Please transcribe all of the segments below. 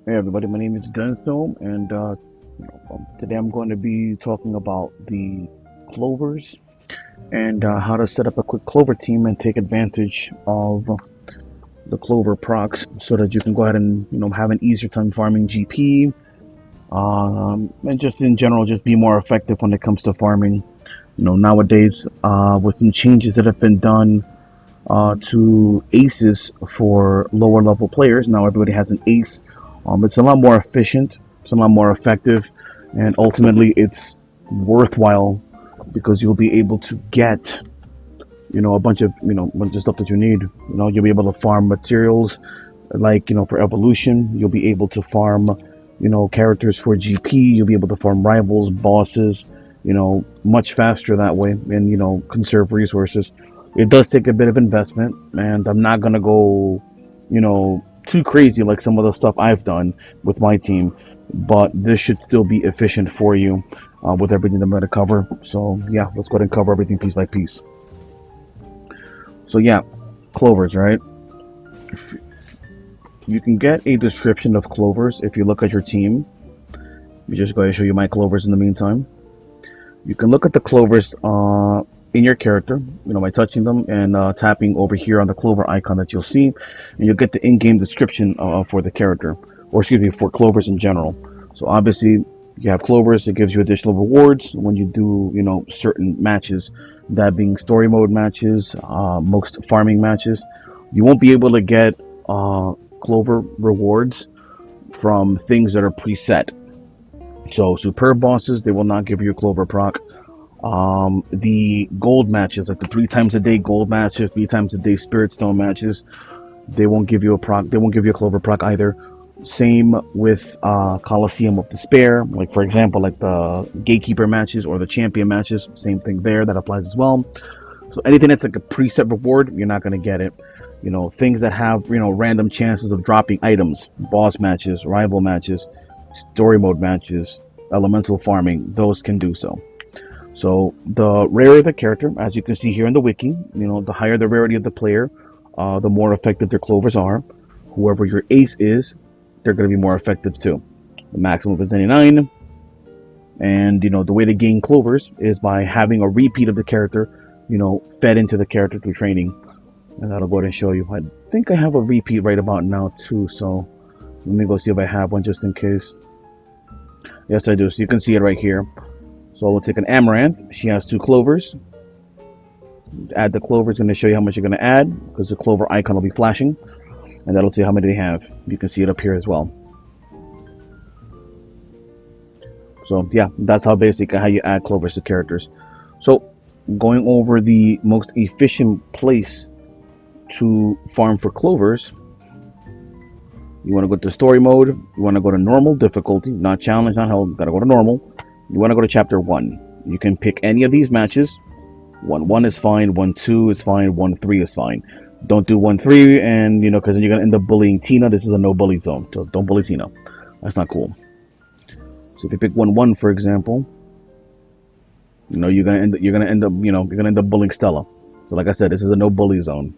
Hey everybody, my name is Denso, and today I'm going to be talking about the clovers and how to set up a quick clover team and take advantage of the clover procs so that you can go ahead and have an easier time farming GP, and just in general just be more effective when it comes to farming. Nowadays, with some changes that have been done to aces for lower level players. Now everybody has an ace. It's a lot more efficient, it's a lot more effective, and ultimately it's worthwhile because you'll be able to get a bunch of stuff that you need. You'll be able to farm materials like for evolution. You'll be able to farm characters for GP. You'll be able to farm rivals, bosses, much faster that way, and conserve resources. It does take a bit of investment, and I'm not gonna go, too crazy like some of the stuff I've done with my team, but this should still be efficient for you with everything I'm gonna cover. So yeah, let's go ahead and cover everything piece by piece. So yeah, clovers, right? You can get a description of clovers if you look at your team. Let me just go ahead and show you my clovers in the meantime. You can look at the clovers in your character, by touching them and tapping over here on the clover icon that you'll see, and you'll get the in-game description for the character, or excuse me, for clovers in general. So obviously, you have clovers. It gives you additional rewards when you do, certain matches, that being story mode matches, most farming matches. You won't be able to get clover rewards from things that are preset. So superb bosses, they will not give you a clover proc. The gold matches, like the 3 times a day gold matches, 3 times a day spirit stone matches, they won't give you a proc. They won't give you a clover proc either. Same with Coliseum of Despair, like for example, like the gatekeeper matches or the champion matches. Same thing there, that applies as well. So anything that's like a preset reward, you're not going to get it. Things that have random chances of dropping items, boss matches, rival matches, story mode matches, elemental farming, those can do so. So the rarer the character, as you can see here in the wiki, the higher the rarity of the player, the more effective their clovers are. Whoever your ace is, they're going to be more effective too. The maximum is 99, and the way to gain clovers is by having a repeat of the character, fed into the character through training, and that'll go ahead and show you. I think I have a repeat right about now too, so let me go see if I have one just in case. Yes, I do. So you can see it right here. So we'll take an Amaranth. She has 2 clovers. Add the clovers. Going to show you how much you're going to add because the clover icon will be flashing, and that'll tell you how many they have. You can see it up here as well. So yeah, that's how basic how you add clovers to characters. So going over the most efficient place to farm for clovers, you want to go to story mode. You want to go to normal difficulty, not challenge, not hell. Got to go to normal. You want to go to chapter 1. You can pick any of these matches. 1-1 is fine. 1-2 is fine. 1-3 is fine. Don't do 1-3, and because then you're gonna end up bullying Tina. This is a no bully zone, so don't bully Tina. That's not cool. So if you pick 1-1, for example, you're gonna end up bullying Stella. So like I said, this is a no bully zone.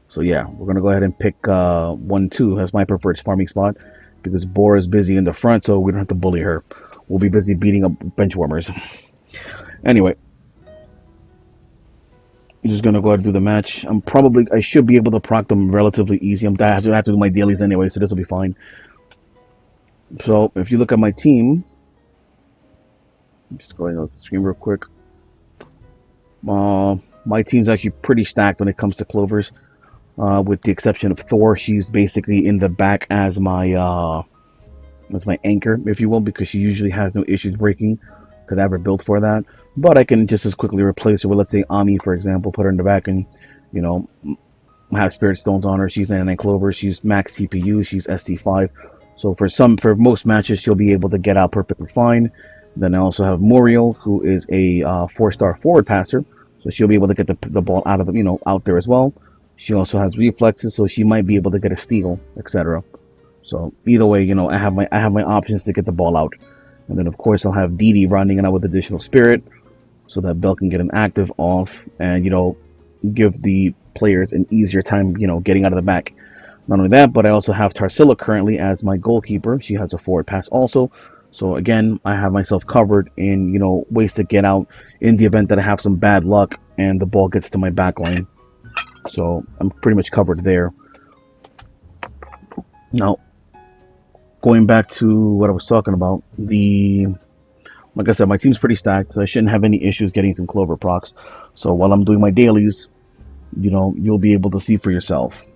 So yeah, we're gonna go ahead and pick 1-2 as my preferred farming spot because Bora is busy in the front, so we don't have to bully her. We'll be busy beating up bench warmers. Anyway, I'm just gonna go ahead and do the match. I should be able to proc them relatively easy. I have to do my dailies anyway, so this will be fine. So if you look at my team, just going off the screen real quick. My team's actually pretty stacked when it comes to clovers, with the exception of Thor. She's basically in the back as my anchor, if you will, because she usually has no issues breaking because I have her built for that. But I can just as quickly replace her with, let's say, Ami, for example, put her in the back and, have spirit stones on her. She's 99 clovers. She's max CPU. She's SC5. So for most matches, she'll be able to get out perfectly fine. Then I also have Muriel, who is a 4-star forward passer, so she'll be able to get the ball out of the, out there as well. She also has reflexes, so she might be able to get a steal, etc. So either way, I have my options to get the ball out. And then of course I'll have Dee Dee running out with additional spirit, so that Bell can get an active off, and give the players an easier time, getting out of the back. Not only that, but I also have Tarsila currently as my goalkeeper. She has a forward pass also. So again, I have myself covered in, ways to get out in the event that I have some bad luck and the ball gets to my back line. So I'm pretty much covered there. Now, going back to what I was talking about, like I said, my team's pretty stacked, so I shouldn't have any issues getting some Clover procs. So while I'm doing my dailies, you'll be able to see for yourself.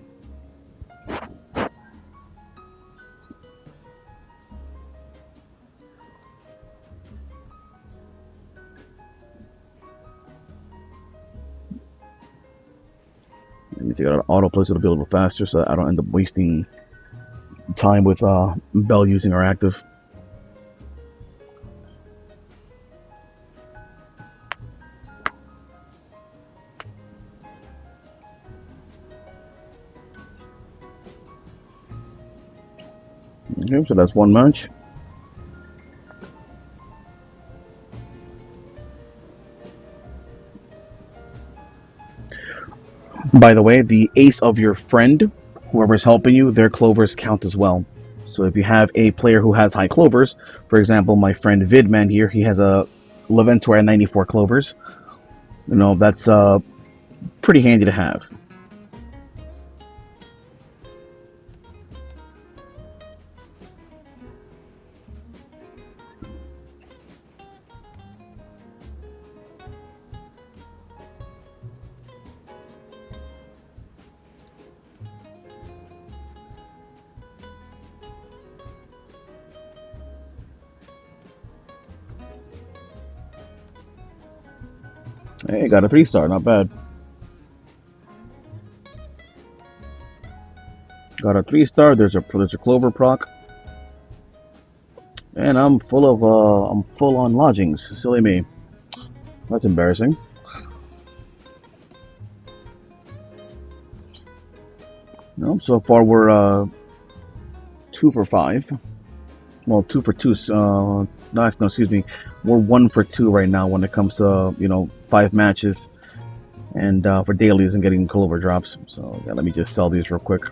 Let me take it out of autoplay so it'll be a little faster, so that I don't end up wasting time with Bell using her active. Okay, so that's one match. By the way, the ace of your friend, whoever's helping you, their clovers count as well. So if you have a player who has high clovers, for example, my friend Vidman here, he has a Leventor at 94 clovers. That's pretty handy to have. Hey, got a 3-star, not bad. Got a 3-star. There's a Clover proc, and I'm full on lodgings. Silly me. That's embarrassing. No, so far we're 2 for 5. Well, 2 for 2. No, excuse me. We're 1 for 2 right now when it comes to 5 matches, and for dailies and getting Clover drops. So yeah, let me just sell these real quick.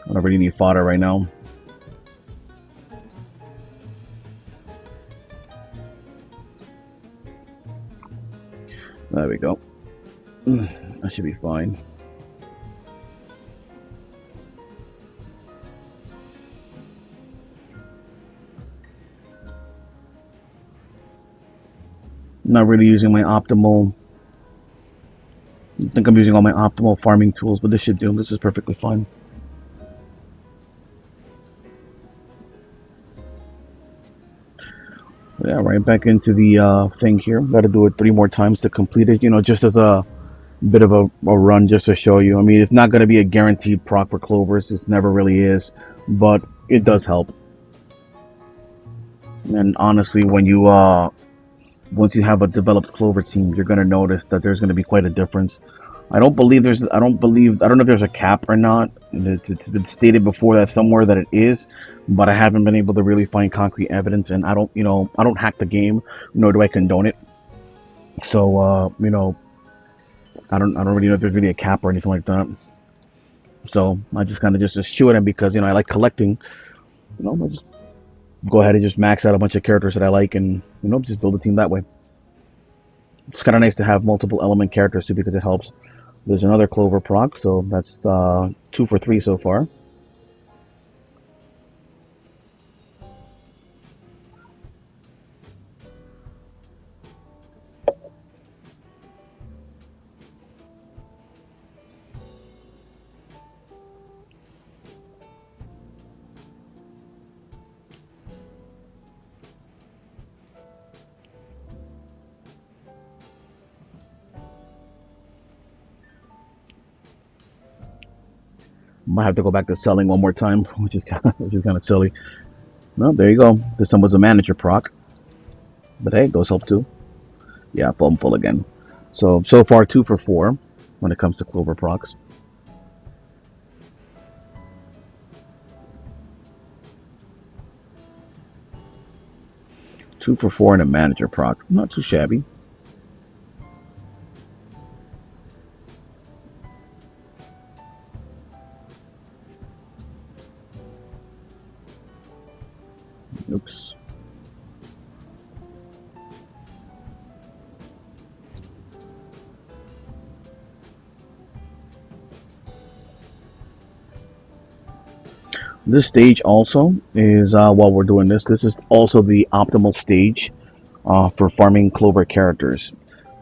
I don't really need fodder right now. There we go. That should be fine. Not really using my optimal. I think I'm using all my optimal farming tools, but this should do. This is perfectly fine. Yeah, right back into the thing here. Got to do it 3 more times to complete it. Just as a bit of a run, just to show you. I mean, it's not going to be a guaranteed proc for clovers. It never really is, but it does help. And honestly, when you once you have a developed clover team, you're going to notice that there's going to be quite a difference. I don't know if there's a cap or not. It's been stated before that somewhere that it is, but I haven't been able to really find concrete evidence, and I don't hack the game, nor do I condone it. So, I don't really know if there's really a cap or anything like that. So I just kind of just eschew it, and because I like collecting, I just go ahead and just max out a bunch of characters that I like, and just build a team that way. It's kind of nice to have multiple element characters too because it helps. There's another Clover proc, so that's 2 for 3 so far. Might have to go back to selling one more time, which is kind of silly. No, there you go. This one was a manager proc, but hey, those help too. Yeah, full again. So far 2 for 4 when it comes to Clover procs. 2 for 4 and a manager proc. Not too shabby. Oops. This stage also is, while we're doing this is also the optimal stage for farming Clover characters.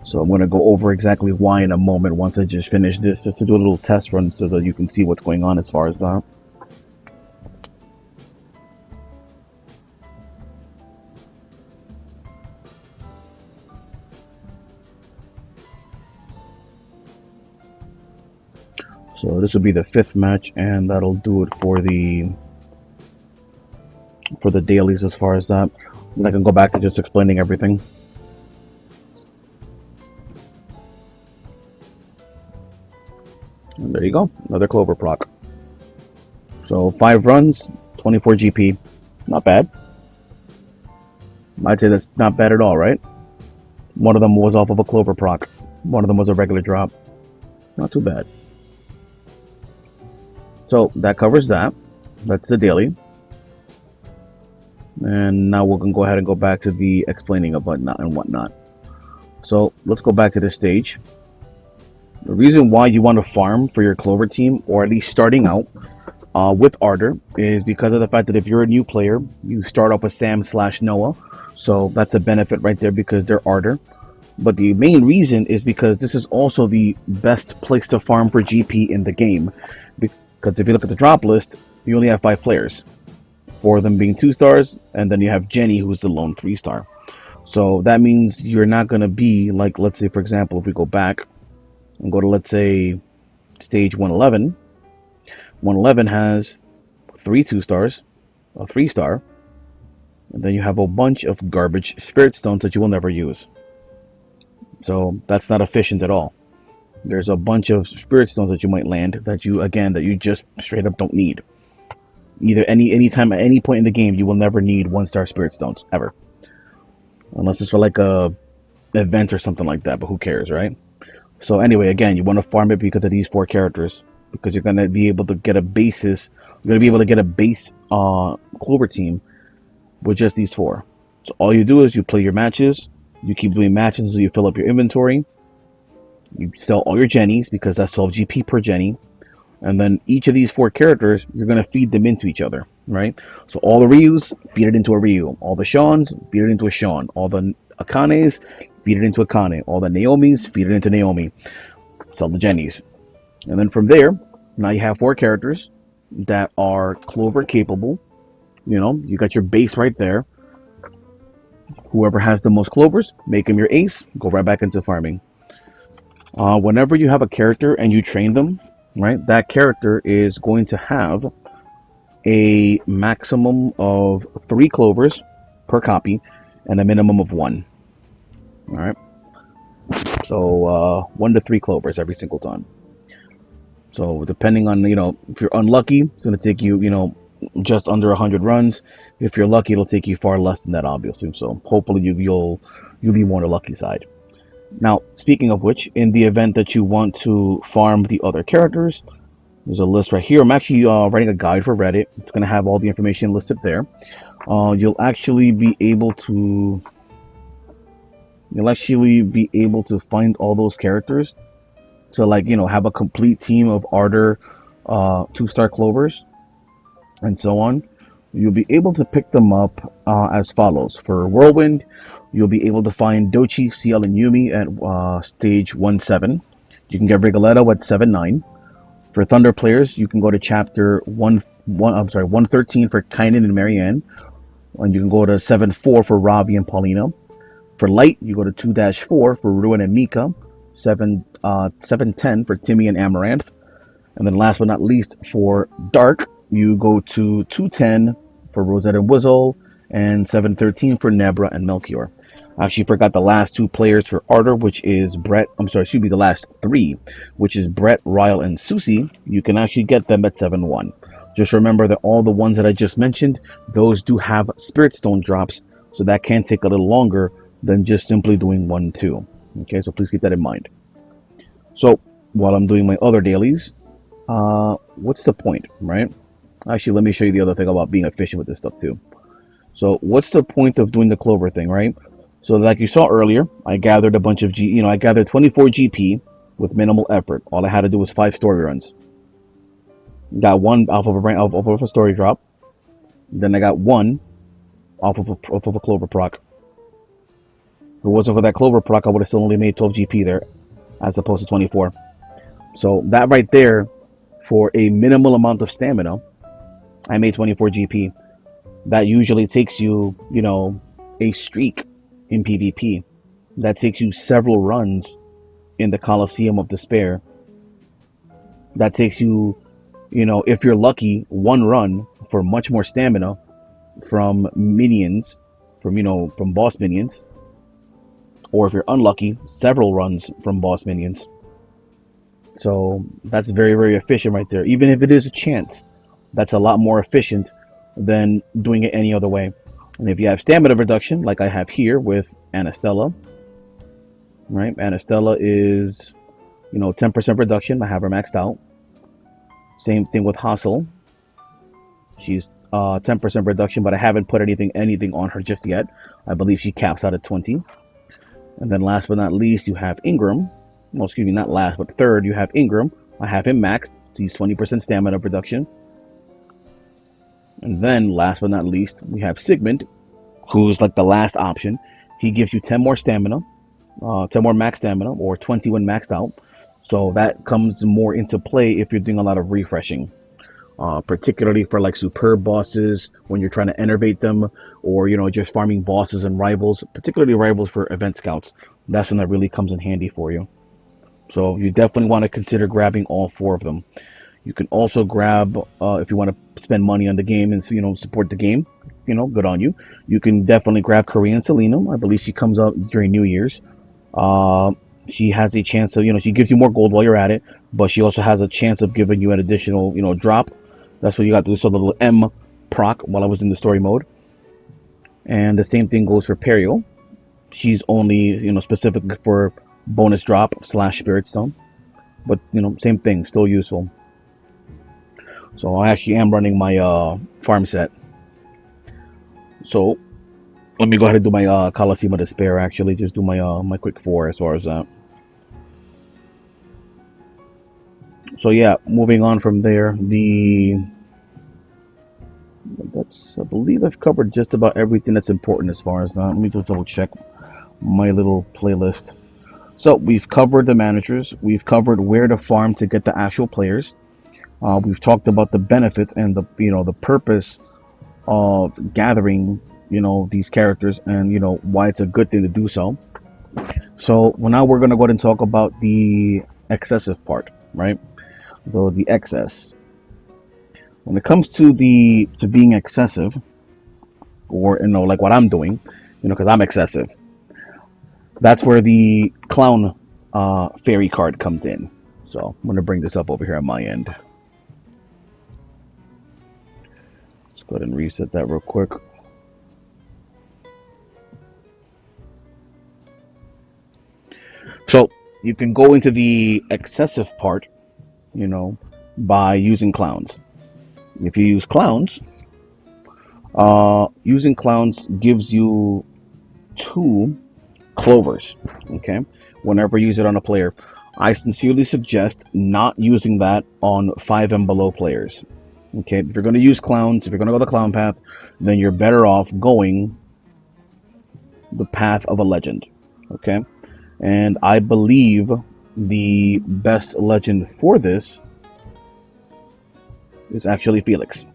So I'm going to go over exactly why in a moment once I just finish this, just to do a little test run so that you can see what's going on as far as that. So this will be the 5th match, and that'll do it for the dailies as far as that. And I can go back to just explaining everything. And there you go, another Clover proc. So 5 runs, 24 GP, not bad. I'd say that's not bad at all, right? One of them was off of a Clover proc. One of them was a regular drop. Not too bad. So that covers that. That's the daily. And now we're going to go ahead and go back to the explaining of whatnot and whatnot. So let's go back to this stage. The reason why you want to farm for your Clover team, or at least starting out with Ardor, is because of the fact that if you're a new player, you start off with Sam/Noah. So that's a benefit right there because they're Ardor. But the main reason is because this is also the best place to farm for GP in the game. Because if you look at the drop list, you only have 5 players. 4 of them being 2-stars, and then you have Jenny, who's the lone 3-star. So that means you're not going to be like, let's say, for example, if we go back and go to, let's say, stage 111. 111 has 3 2-stars, a 3-star, and then you have a bunch of garbage spirit stones that you will never use. So that's not efficient at all. There's a bunch of spirit stones that you might land that you just straight up don't need. Either anytime at any point in the game, you will never need 1-star spirit stones ever, unless it's for like a event or something like that. But who cares, right? So anyway, again, you want to farm it because of these 4 characters, because you're gonna be able to get a basis. You're gonna be able to get a base Clover team with just these 4. So all you do is you play your matches. You keep doing matches until you fill up your inventory. You sell all your Jennies because that's 12 GP per Jenny. And then each of these 4 characters, you're going to feed them into each other, right? So all the Ryus, feed it into a Ryu. All the Seans, feed it into a Sean. All the Akanes, feed it into a Akane. All the Naomis, feed it into Naomi. Sell the Jennies. And then from there, now you have 4 characters that are Clover capable. You know, you got your base right there. Whoever has the most Clovers, make him your ace. Go right back into farming. Whenever you have a character and you train them, right, that character is going to have a maximum of 3 Clovers per copy and a minimum of 1. All right. So 1 to 3 Clovers every single time. So depending on, if you're unlucky, it's going to take you, just under 100 runs. If you're lucky, it'll take you far less than that, obviously. So hopefully you'll be more on the lucky side. Now, speaking of which, in the event that you want to farm the other characters, there's a list right here. I'm actually writing a guide for Reddit. It's going to have all the information listed there. You'll actually be able to find all those characters to, like, have a complete team of Ardor 2-star Clovers and so on. You'll be able to pick them up as follows. For Whirlwind, you'll be able to find Dochi, CL, and Yumi at stage 1-7. You can get Rigoletto at 7-9. For Thunder players, you can go to chapter 113 for Kainen and Marianne. And you can go to 7-4 for Ravi and Paulina. For Light, you go to 2-4 for Ruin and Mika. 7-10 for Timmy and Amaranth. And then last but not least, for Dark, you go to 210 for Rosette and Wizzle, and 713 for Nebra and Melchior. I actually forgot the last two players for Ardor, which is Brett. I'm sorry, should be the last three, which is Brett, Ryle, and Susie. You can actually get them at 7-1. Just remember that all the ones that I just mentioned, those do have Spirit Stone drops, so that can take a little longer than just simply doing 1-2. Okay, so please keep that in mind. So while I'm doing my other dailies, what's the point, right? Actually, let me show you the other thing about being efficient with this stuff too. So what's the point of doing the Clover thing, right? So like you saw earlier, I gathered a bunch of I gathered 24 GP with minimal effort. All I had to do was 5 story runs. Got one off of a story drop. Then I got one off of a Clover proc. If it wasn't for that Clover proc, I would have still only made 12 GP there, as opposed to 24. So that right there, for a minimal amount of stamina, I made 24 GP. That usually takes you, a streak in PvP. That takes you several runs in the Coliseum of Despair. That takes you, if you're lucky, one run for much more stamina from minions, from boss minions. Or if you're unlucky, several runs from boss minions. So that's very, very efficient right there. Even if it is a chance, that's a lot more efficient than doing it any other way. And if you have stamina reduction, like I have here with Anastella, right? Anastella is, 10% reduction. I have her maxed out. Same thing with Hassel. She's 10% reduction, but I haven't put anything on her just yet. I believe she caps out at 20. And then last but not least, you have Ingram. Well, excuse me, not last, but third, you have Ingram. I have him maxed. He's 20% stamina reduction. And then last but not least, we have Sigmund, who's like the last option. He gives you 10 more stamina, 10 more max stamina, or 20 when maxed out. So that comes more into play if you're doing a lot of refreshing. Particularly for like superb bosses when you're trying to enervate them, or just farming bosses and rivals, particularly rivals for event scouts. That's when that really comes in handy for you. So you definitely want to consider grabbing all 4 of them. You can also grab, if you want to spend money on the game and support the game, good on you. You can definitely grab Korean Selena. I believe she comes out during New Year's. She has a chance to, she gives you more gold while you're at it, but she also has a chance of giving you an additional, drop. That's what you got to do. So the little M proc while I was in the story mode. And the same thing goes for Periel. She's only, specific for bonus drop / Spirit Stone. But, same thing, still useful. So I actually am running my farm set. So let me go ahead and do my Coliseum of Despair, actually. Just do my quick 4 as far as that. So yeah, moving on from there, I believe I've covered just about everything that's important as far as that. Let me just double check my little playlist. So we've covered the managers, we've covered where to farm to get the actual players. We've talked about the benefits and the purpose of gathering, these characters, and why it's a good thing to do so. So now we're gonna go ahead and talk about the excessive part, right? So the excess. When it comes to being excessive, or like what I'm doing, because I'm excessive, that's where the clown fairy card comes in. So I'm gonna bring this up over here on my end. Let's go ahead and reset that real quick. So you can go into the excessive part, by using clowns. If you use clowns, using clowns gives you 2 clovers. Okay, whenever you use it on a player, I sincerely suggest not using that on 5 and below players. Okay, if you're going to use clowns, if you're going to go the clown path, then you're better off going the path of a legend. Okay, and I believe the best legend for this is actually Felix.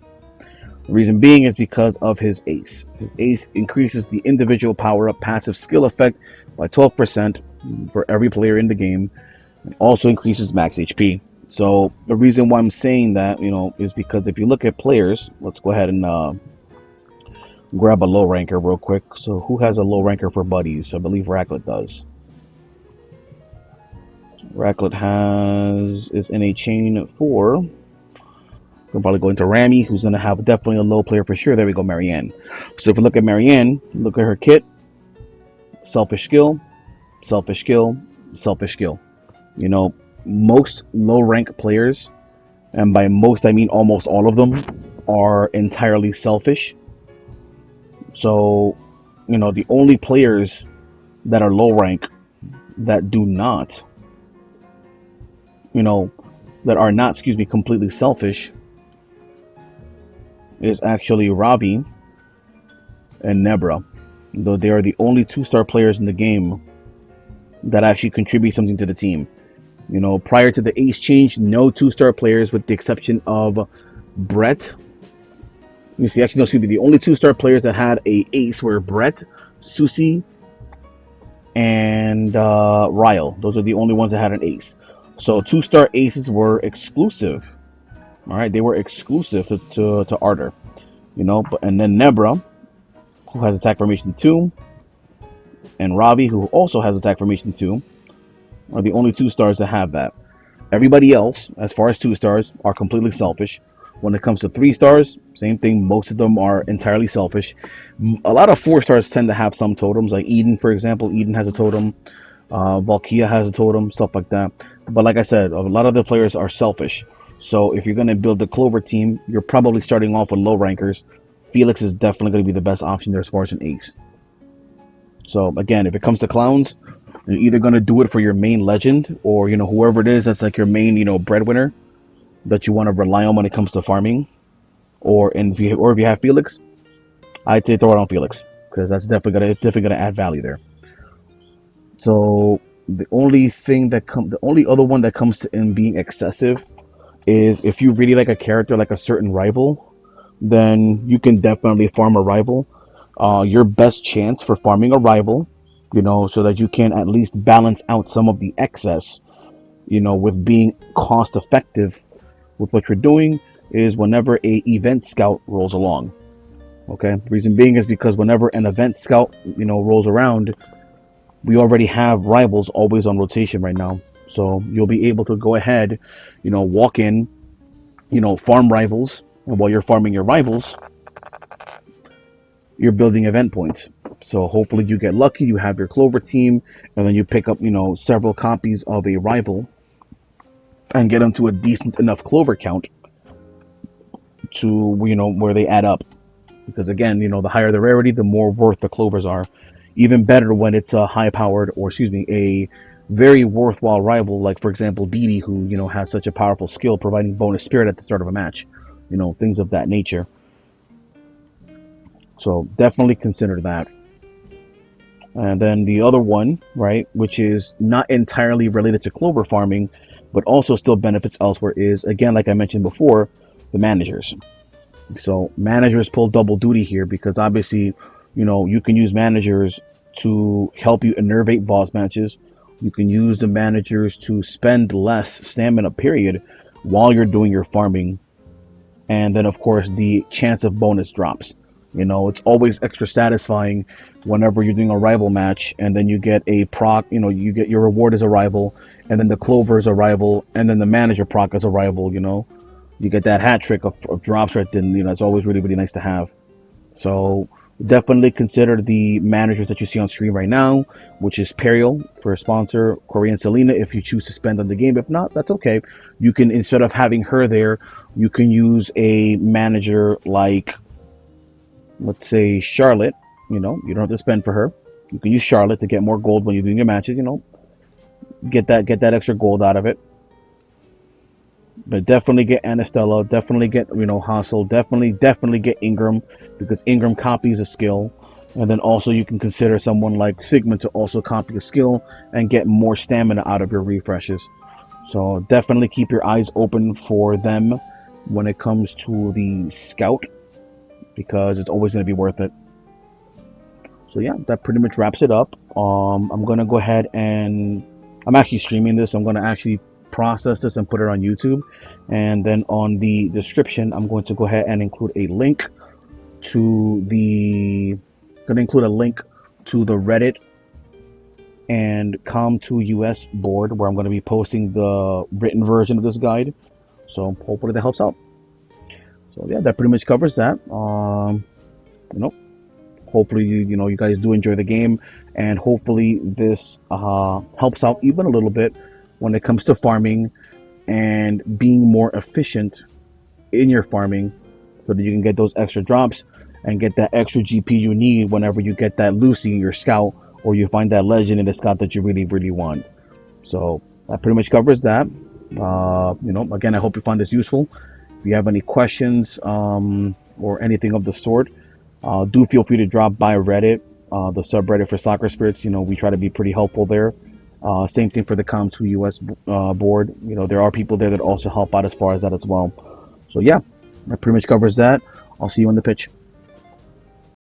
The reason being is because of his ace. His ace increases the individual power-up passive skill effect by 12% for every player in the game, and also increases max HP. So the reason why I'm saying that, is because if you look at players, let's go ahead and grab a low ranker real quick. So who has a low ranker for buddies? I believe Racklet does. Racklet is in a chain 4. We'll probably go into Rami, who's going to have definitely a low player for sure. There we go, Marianne. So if we look at Marianne, look at her kit. Selfish skill, selfish skill, selfish skill. Most low rank players, and by most I mean almost all of them, are entirely selfish. So, the only players that are low rank that do not, you know, that are not, excuse me, completely selfish is actually Robbie and Nebra. Though they are the only 2-star players in the game that actually contribute something to the team. Prior to the ace change, no 2-star players with the exception of Brett. You see, actually, no, excuse me. The only 2-star players that had a ace were Brett, Susie, and Ryle. Those are the only ones that had an ace. So 2-star aces were exclusive. All right, they were exclusive to Arter. And then Nebra, who has attack formation 2, and Robbie, who also has attack formation 2, are the only 2-stars that have that. Everybody else, as far as 2-stars, are completely selfish. When it comes to 3-stars, same thing. Most of them are entirely selfish. A lot of 4-stars tend to have some totems, like Eden, for example. Eden has a totem. Valkia has a totem, stuff like that. But like I said, a lot of the players are selfish. So if you're going to build the Clover team, you're probably starting off with low rankers. Felix is definitely going to be the best option there as far as an ace. So again, if it comes to clowns, you're either going to do it for your main legend or, whoever it is that's like your main, breadwinner that you want to rely on when it comes to farming. Or if you have Felix, I'd say throw it on Felix because it's definitely gonna add value there. So the only other one that comes to in being excessive is if you really like a character like a certain rival, then you can definitely farm a rival. Your best chance for farming a rival, so that you can at least balance out some of the excess, with being cost effective with what you're doing, is whenever a event scout rolls along. Okay, the reason being is because whenever an event scout, rolls around, we already have rivals always on rotation right now. So you'll be able to go ahead, walk in, farm rivals, and while you're farming your rivals, you're building event points. So hopefully you get lucky, you have your Clover team, and then you pick up, several copies of a rival and get them to a decent enough Clover count to, where they add up. Because again, the higher the rarity, the more worth the Clovers are. Even better when it's a high-powered, or excuse me, a very worthwhile rival, like for example Didi, who has such a powerful skill, providing bonus spirit at the start of a match, things of that nature. So definitely consider that. And then the other one, right, which is not entirely related to Clover farming, but also still benefits elsewhere, is again, like I mentioned before, the managers. So managers pull double duty here because obviously, you can use managers to help you innervate boss matches. You can use the managers to spend less stamina, period, while you're doing your farming. And then, of course, the chance of bonus drops. It's always extra satisfying whenever you're doing a rival match and then you get a proc, you get your reward as a rival, and then the Clover is a rival, and then the manager proc as a rival, You get that hat trick of drops right then, it's always really, really nice to have. So definitely consider the managers that you see on screen right now, which is Periel for a sponsor, Corey and Selena if you choose to spend on the game. If not, that's okay. You can, instead of having her there, you can use a manager like, let's say, Charlotte. You don't have to spend for her. You can use Charlotte to get more gold when you're doing your matches, get that extra gold out of it. But definitely get Anastella, definitely get Hassel, definitely get Ingram, because Ingram copies a skill. And then also you can consider someone like Sigma to also copy a skill and get more stamina out of your refreshes. So definitely keep your eyes open for them when it comes to the scout, because it's always going to be worth it. So yeah, that pretty much wraps it up. I'm gonna go ahead and I'm actually streaming this. I'm gonna actually process this and put it on YouTube. And then on the description, I'm going to go ahead and include a link to the Reddit and Com2 US board where I'm going to be posting the written version of this guide. So hopefully that helps out. So yeah, that pretty much covers that. You know, hopefully you guys do enjoy the game, and hopefully this helps out even a little bit when it comes to farming and being more efficient in your farming, so that you can get those extra drops and get that extra GP you need whenever you get that Lucy, your scout, or you find that legend in the scout that you really, really want. So that pretty much covers that. Again, I hope you found this useful. If you have any questions or anything of the sort, do feel free to drop by Reddit, the subreddit for Soccer Spirits. We try to be pretty helpful there. Same thing for the Com2 US board. There are people there that also help out as far as that as well. So yeah, that pretty much covers that. I'll see you on the pitch.